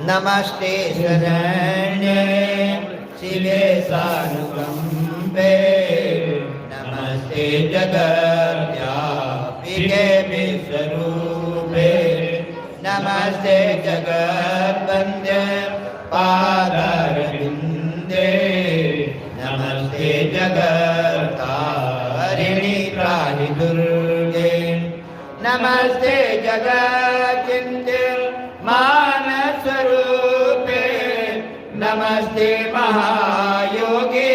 नमस्ते शरण्ये शिवे सानुकंपे नमस्ते जगद्व्यापिके विश्वरूपे नमस्ते जगद्वन्द्य पादारविन्दे नमस्ते जगत्तारिणि त्राहि दुर्गे नमस्ते जगच्चिन्त्य मानसरूपे नमस्ते महायोगी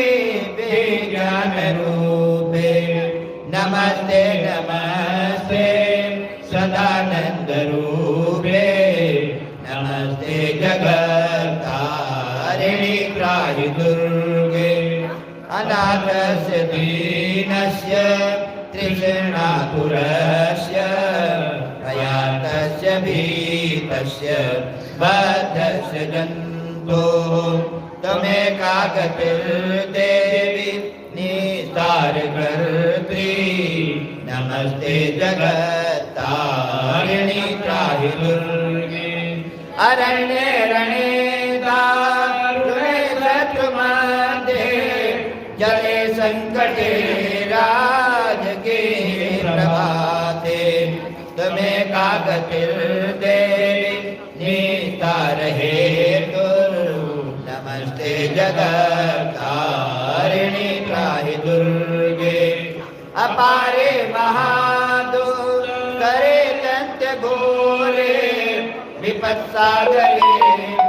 विज्ञानरूपे नमस्ते नमस्ते सदानन्दरूपे नमस्ते जगत्तारिणि त्राहि दुर्गे अनाथस्य दीनस्य तृष्णातुरस्य भयातस्य भीतस्य बद्धस्य जन्तोः त्वमेका गतिर्देवी निस्तारकर्त्री नमस्ते जगत्तारिणि त्राहि दुर्गे अरण्ये रणे दारुणे शत्रुमध्ये जले संकटे राजके प्रभाते त्वमेका गतिर्देवी निस्तारहेतुर् नमस्ते जगत्तारिणि त्राहि दुर्गे अपारे महादुष्करे दन्त्यघोरे विपत्सागरे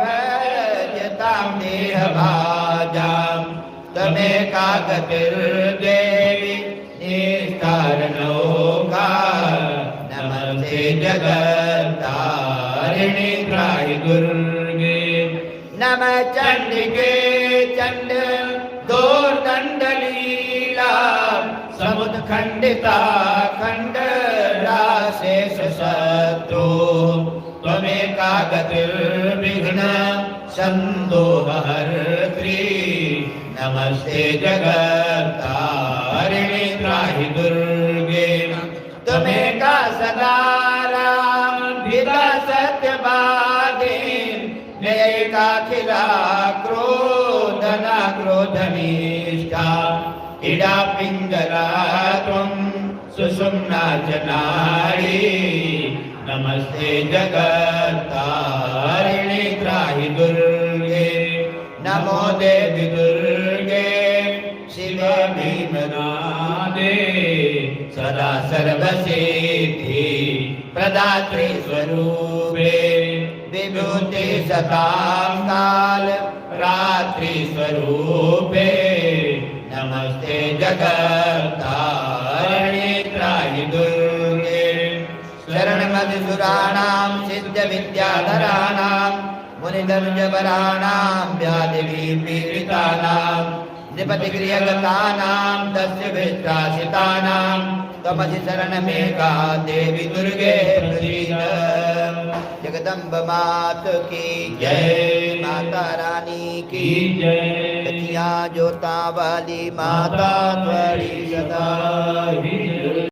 भजतां देहभाजां त्वमेका गतिर्देवी निस्तारणौका नमस्ते जगत्तारिणि त्राहि दुर्गे नमः चण्डिके चण्ड दोर्दण्डलीला समुद्खण्डिता खण्डराशेष शत्रो त्वमेका गतिर्विघ्न सन्दोहहर्त्री नमस्ते जगत्तारिणि त्राहि दुर्गे त्वमेका सदा रामभिदा सत्यवादी नयैकाखिला क्रोधना क्रोधनिष्ठा इडा पिङ्गला त्वं सुषुम्ना च नाडी नमस्ते जगत्तारिणि त्राहि दुर्गे नमो देवी दुर्गे शिवे भीमनादे सदा सर्वसिद्धि प्रदात्री स्वरूपे विभूति सतां काल रात्रि स्वरूपे नमस्ते जगत्तारिणि त्राहि दुर्गे शरणमधिसुराणां सिद्धविद्याधराणां मुनिधनुजवराणां व्याधिपीडितानां नृपतिगृहगतानां दस्युभित्रासितानां त्वमसि शरणमेका देवी दुर्गे प्रसीद जगदम्ब मात की जय माता रानी की जय जोता वाली माता त्वरी सदा